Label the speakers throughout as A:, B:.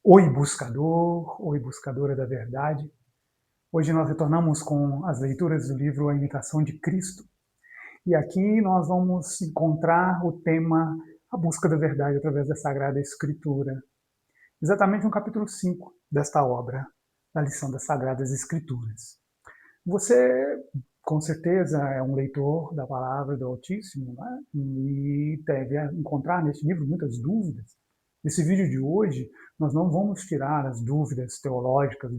A: Oi, buscador, oi, buscadora da verdade. Hoje nós retornamos com as leituras do livro A Imitação de Cristo. E aqui nós vamos encontrar o tema A Busca da Verdade através da Sagrada Escritura. Exatamente no capítulo 5 desta obra, da lição das Sagradas Escrituras. Você, com certeza, é um leitor da Palavra do Altíssimo, né? E deve encontrar neste livro muitas dúvidas. Nesse vídeo de hoje, nós não vamos tirar as dúvidas teológicas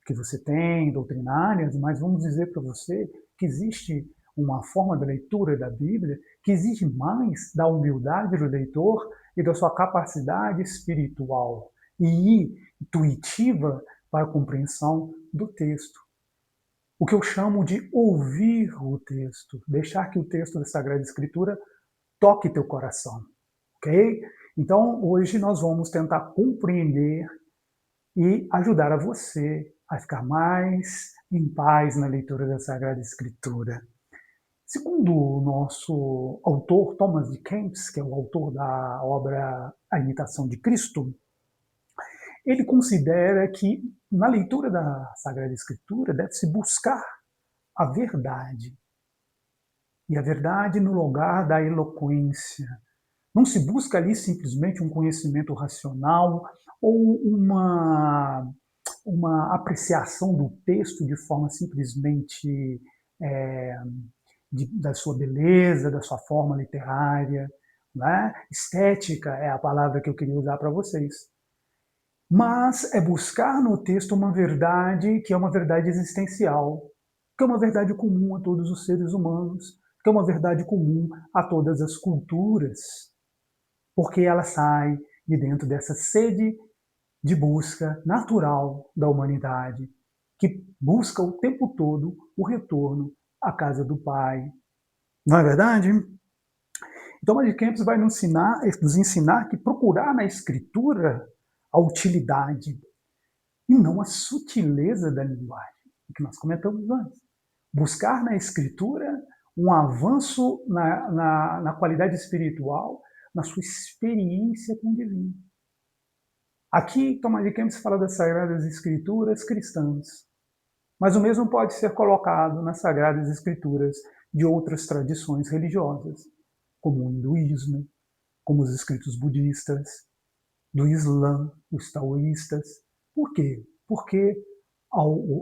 A: que você tem, doutrinárias, mas vamos dizer para você que existe uma forma da leitura da Bíblia que exige mais da humildade do leitor e da sua capacidade espiritual e intuitiva para a compreensão do texto. O que eu chamo de ouvir o texto, deixar que o texto da Sagrada Escritura toque teu coração, ok? Então, hoje nós vamos tentar compreender e ajudar a você a ficar mais em paz na leitura da Sagrada Escritura. Segundo o nosso autor, Thomas de Kempis, que é o autor da obra A Imitação de Cristo, ele considera que na leitura da Sagrada Escritura deve-se buscar a verdade. E a verdade no lugar da eloquência. Não se busca ali simplesmente um conhecimento racional ou uma apreciação do texto de forma simplesmente da sua beleza, da sua forma literária. Né? Estética é a palavra que eu queria usar para vocês. Mas é buscar no texto uma verdade que é uma verdade existencial, que é uma verdade comum a todos os seres humanos, que é uma verdade comum a todas as culturas, porque ela sai de dentro dessa sede de busca natural da humanidade, que busca o tempo todo o retorno à casa do Pai. Não é verdade? Então, Thomas de Kempis vai nos ensinar que procurar na Escritura a utilidade e não a sutileza da linguagem, o que nós comentamos antes. Buscar na Escritura um avanço na qualidade espiritual, na sua experiência com o divino. Aqui, Thomas de Kempis fala das Sagradas Escrituras cristãs, mas o mesmo pode ser colocado nas Sagradas Escrituras de outras tradições religiosas, como o hinduísmo, como os escritos budistas, do Islã, os taoístas. Por quê? Porque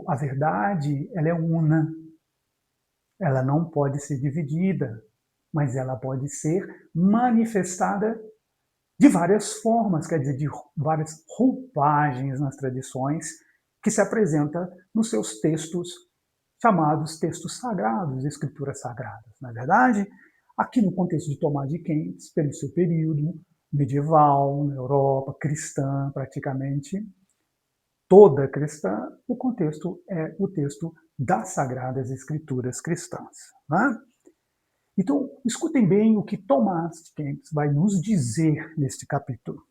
A: a verdade ela é una, ela não pode ser dividida, mas ela pode ser manifestada de várias formas, quer dizer, de várias roupagens nas tradições que se apresenta nos seus textos chamados textos sagrados, escrituras sagradas, não é verdade? Aqui no contexto de Tomás de Kempis, pelo seu período medieval, na Europa, cristã praticamente, toda cristã, o contexto é o texto das Sagradas Escrituras cristãs. Né? Então, escutem bem o que Tomás de Kempis vai nos dizer neste capítulo.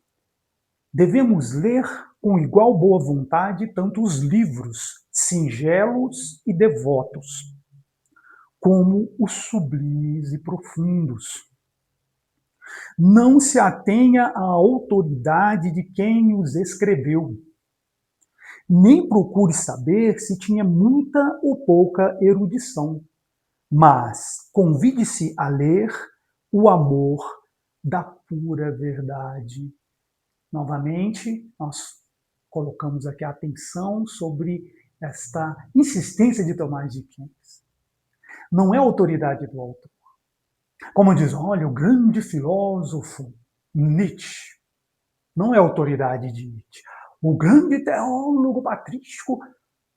A: Devemos ler com igual boa vontade tanto os livros singelos e devotos, como os sublimes e profundos. Não se atenha à autoridade de quem os escreveu, nem procure saber se tinha muita ou pouca erudição, mas convide-se a ler o amor da pura verdade. Novamente, nós colocamos aqui a atenção sobre esta insistência de Tomás de Kempis. Não é a autoridade do autor. Como diz, olha, o grande filósofo Nietzsche, não é a autoridade de Nietzsche. O grande teólogo patrístico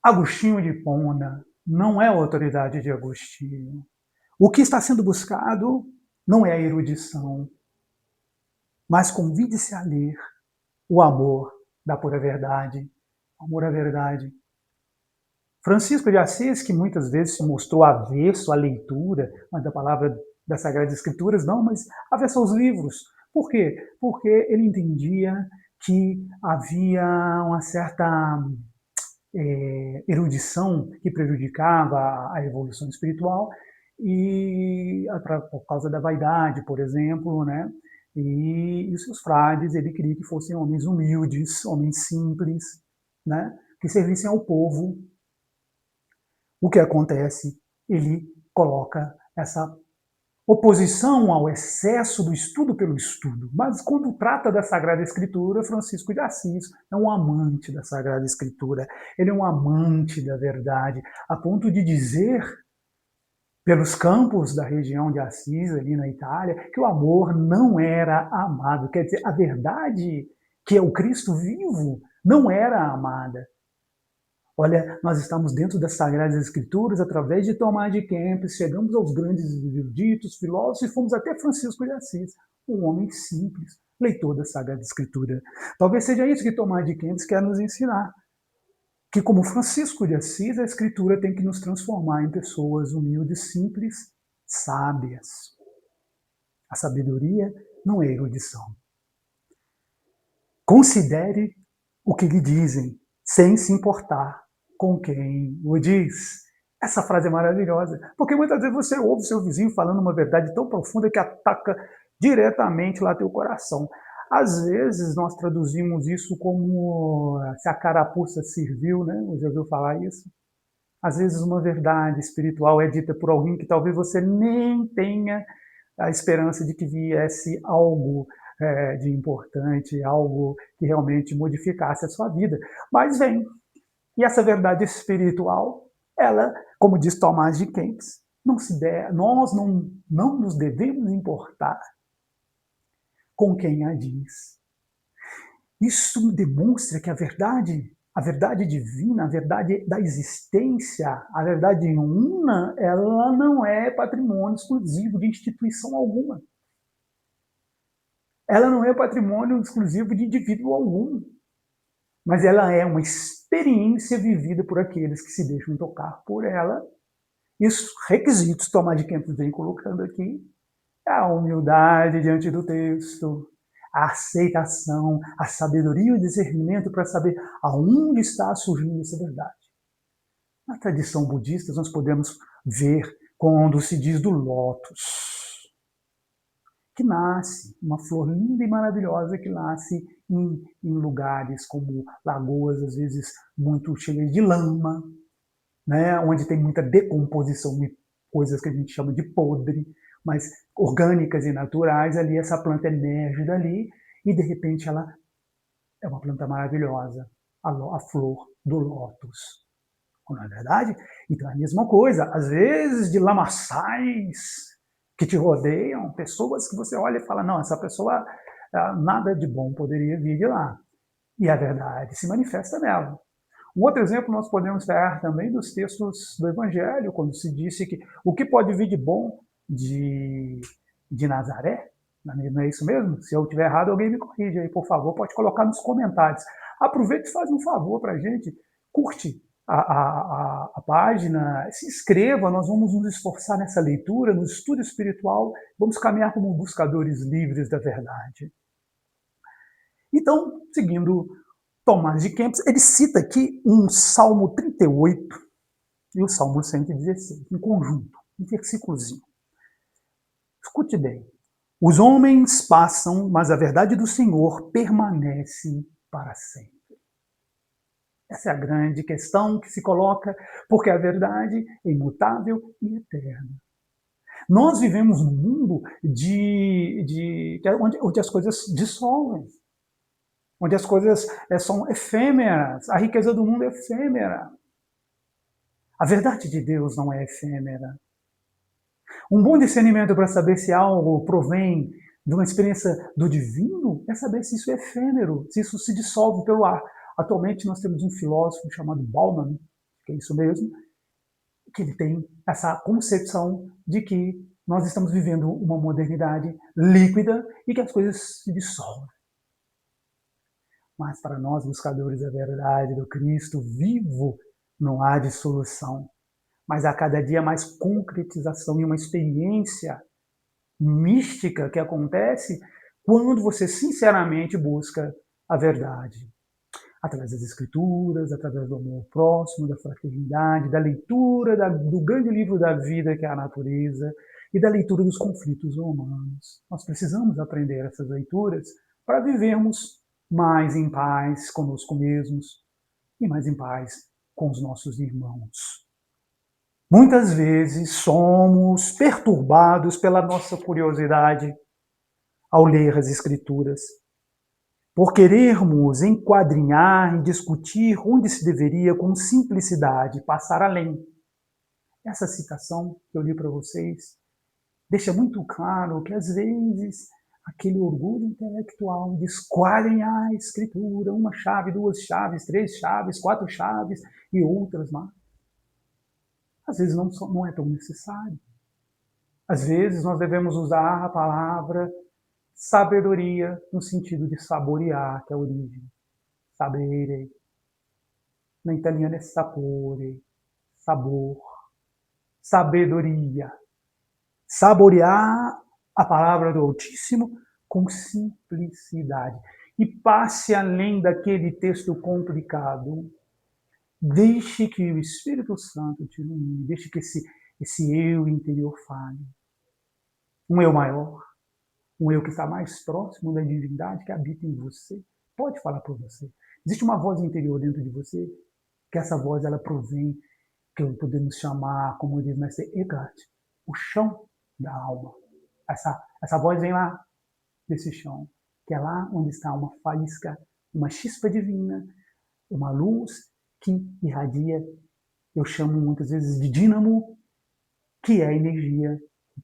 A: Agostinho de Hipona, não é a autoridade de Agostinho. O que está sendo buscado não é a erudição, mas convide-se a ler o amor da pura verdade, amor à verdade. Francisco de Assis, que muitas vezes se mostrou avesso à leitura da palavra das Sagradas Escrituras, não, mas avesso aos livros. Por quê? Porque ele entendia que havia uma certa erudição que prejudicava a evolução espiritual e por causa da vaidade, por exemplo, né? E os seus frades, ele queria que fossem homens humildes, homens simples, né? Que servissem ao povo. O que acontece? Ele coloca essa oposição ao excesso do estudo pelo estudo. Mas quando trata da Sagrada Escritura, Francisco de Assis é um amante da Sagrada Escritura, ele é um amante da verdade, a ponto de dizer, pelos campos da região de Assis, ali na Itália, que o amor não era amado. Quer dizer, a verdade, que é o Cristo vivo, não era amada. Olha, nós estamos dentro das Sagradas Escrituras através de Tomás de Kempis, chegamos aos grandes eruditos, filósofos e fomos até Francisco de Assis, um homem simples, leitor da Sagrada Escritura. Talvez seja isso que Tomás de Kempis quer nos ensinar, que como Francisco de Assis, a Escritura tem que nos transformar em pessoas humildes, simples, sábias. A sabedoria não é erudição. Considere o que lhe dizem, sem se importar com quem o diz. Essa frase é maravilhosa, porque muitas vezes você ouve seu vizinho falando uma verdade tão profunda que ataca diretamente lá teu coração. Às vezes nós traduzimos isso como se a carapuça serviu, né? Já ouviu falar isso? Às vezes uma verdade espiritual é dita por alguém que talvez você nem tenha a esperança de que viesse algo de importante, algo que realmente modificasse a sua vida. Mas vem. E essa verdade espiritual, ela, como diz Tomás de Kempis, nós não nos devemos importar com quem a diz. Isso demonstra que a verdade divina, a verdade da existência, a verdade una, ela não é patrimônio exclusivo de instituição alguma. Ela não é patrimônio exclusivo de indivíduo algum, mas ela é uma experiência vivida por aqueles que se deixam tocar por ela. E os requisitos Tomás de Kempis vem colocando aqui é a humildade diante do texto, a aceitação, a sabedoria e o discernimento para saber aonde está surgindo essa verdade. Na tradição budista, nós podemos ver quando se diz do lótus, que nasce, uma flor linda e maravilhosa que nasce em lugares como lagoas, às vezes muito cheias de lama, né, onde tem muita decomposição de coisas que a gente chama de podre, mas orgânicas e naturais. Ali essa planta emerge dali e de repente ela é uma planta maravilhosa, a flor do lótus. Não é verdade? Então é a mesma coisa, às vezes de lamaçais que te rodeiam, pessoas que você olha e fala, não, essa pessoa, nada de bom poderia vir de lá. E a verdade se manifesta nela. Um outro exemplo nós podemos pegar também dos textos do Evangelho, quando se disse que o que pode vir de bom de Nazaré, não é isso mesmo? Se eu estiver errado, alguém me corrige aí, por favor, pode colocar nos comentários. Aproveita e faz um favor para a gente, curte a página, se inscreva, nós vamos nos esforçar nessa leitura, no estudo espiritual, vamos caminhar como buscadores livres da verdade. Então, seguindo Tomás de Kempis, ele cita aqui um Salmo 38 e o Salmo 116, em conjunto, um versículozinho. Escute bem. Os homens passam, mas a verdade do Senhor permanece para sempre. Essa é a grande questão que se coloca, porque a verdade é imutável e eterna. Nós vivemos num mundo onde as coisas dissolvem, onde as coisas são efêmeras, a riqueza do mundo é efêmera. A verdade de Deus não é efêmera. Um bom discernimento para saber se algo provém de uma experiência do divino é saber se isso é efêmero, se isso se dissolve pelo ar. Atualmente nós temos um filósofo chamado Bauman, que é isso mesmo, que ele tem essa concepção de que nós estamos vivendo uma modernidade líquida e que as coisas se dissolvem. Mas para nós, buscadores da verdade, do Cristo vivo, não há dissolução. Mas a cada dia mais concretização e uma experiência mística que acontece quando você sinceramente busca a verdade. Através das escrituras, através do amor próximo, da fraternidade, da leitura do grande livro da vida que é a natureza, e da leitura dos conflitos humanos. Nós precisamos aprender essas leituras para vivermos mais em paz conosco mesmos e mais em paz com os nossos irmãos. Muitas vezes somos perturbados pela nossa curiosidade ao ler as Escrituras, por querermos enquadrinhar e discutir onde se deveria, com simplicidade, passar além. Essa citação que eu li para vocês deixa muito claro que, às vezes, aquele orgulho intelectual de esquadrinhar a Escritura, uma chave, duas chaves, três chaves, quatro chaves e outras mais, às vezes não é tão necessário. Às vezes nós devemos usar a palavra sabedoria no sentido de saborear, que é a origem. Sapere. Na italiano é sapore, sabor, sabedoria. Saborear a palavra do Altíssimo com simplicidade. E passe além daquele texto complicado. Deixe que o Espírito Santo te ilumine, deixe que esse eu interior fale. Um eu maior, um eu que está mais próximo da divindade que habita em você, pode falar por você. Existe uma voz interior dentro de você, que essa voz ela provém, que podemos chamar, como diz Mestre Eckhart, o chão da alma. Essa voz vem lá desse chão, que é lá onde está uma faísca, uma chispa divina, uma luz que irradia, eu chamo muitas vezes de dínamo, que é a energia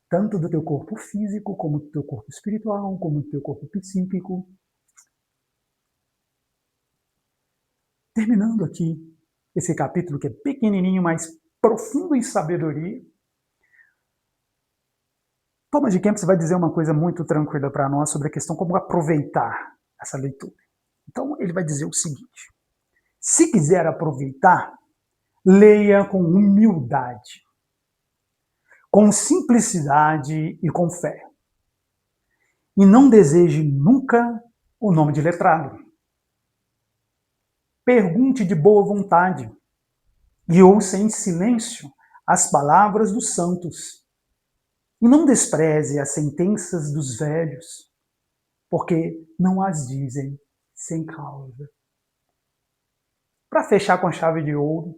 A: tanto do teu corpo físico, como do teu corpo espiritual, como do teu corpo psíquico. Terminando aqui esse capítulo que é pequenininho, mas profundo em sabedoria, Thomas de Kempis vai dizer uma coisa muito tranquila para nós sobre a questão como aproveitar essa leitura. Então ele vai dizer o seguinte: se quiser aproveitar, leia com humildade, com simplicidade e com fé. E não deseje nunca o nome de letrado. Pergunte de boa vontade e ouça em silêncio as palavras dos santos. E não despreze as sentenças dos velhos, porque não as dizem sem causa. Para fechar com a chave de ouro,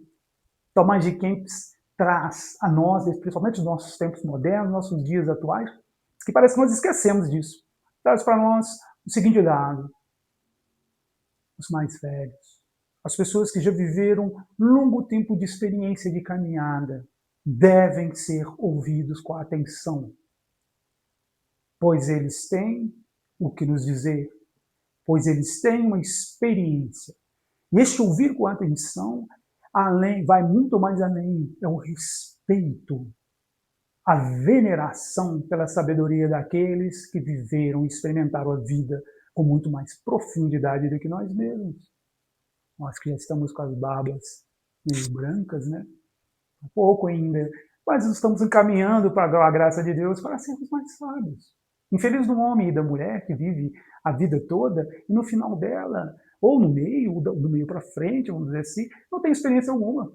A: Thomas de Kempis traz a nós, principalmente nos nossos tempos modernos, nossos dias atuais, que parece que nós esquecemos disso. Traz para nós o seguinte dado: os mais velhos, as pessoas que já viveram longo tempo de experiência de caminhada, devem ser ouvidos com atenção, pois eles têm o que nos dizer, pois eles têm uma experiência. E este ouvir com atenção vai muito mais além, é o respeito, a veneração pela sabedoria daqueles que viveram e experimentaram a vida com muito mais profundidade do que nós mesmos. Nós que já estamos com as barbas meio brancas, né? Um pouco ainda, mas estamos encaminhando para a graça de Deus para sermos mais sábios. Infeliz do homem e da mulher que vive a vida toda e no final dela, ou no meio, do meio para frente, vamos dizer assim, não tem experiência alguma.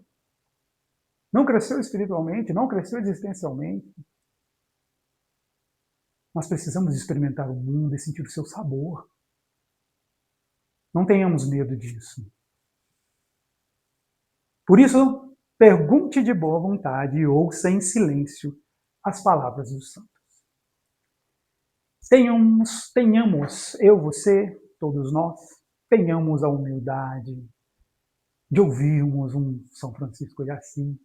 A: Não cresceu espiritualmente, não cresceu existencialmente. Nós precisamos experimentar o mundo e sentir o seu sabor. Não tenhamos medo disso. Por isso, pergunte de boa vontade e ouça em silêncio as palavras dos santos. Tenhamos, eu, você, todos nós, tenhamos a humildade de ouvirmos um São Francisco de Assis,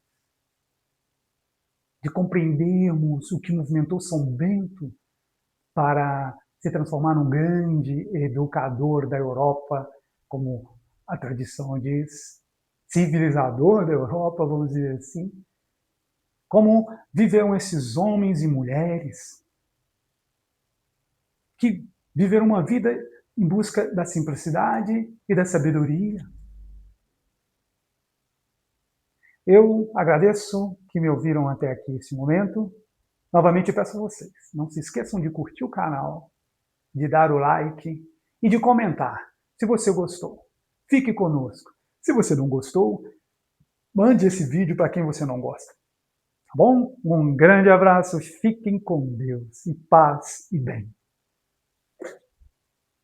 A: de compreendermos o que movimentou São Bento para se transformar num grande educador da Europa, como a tradição diz, civilizador da Europa, vamos dizer assim. Como viveram esses homens e mulheres que viveram uma vida em busca da simplicidade e da sabedoria. Eu agradeço que me ouviram até aqui esse momento. Novamente peço a vocês, não se esqueçam de curtir o canal, de dar o like e de comentar se você gostou. Fique conosco. Se você não gostou, mande esse vídeo para quem você não gosta. bom? Um grande abraço, fiquem com Deus, e paz e bem.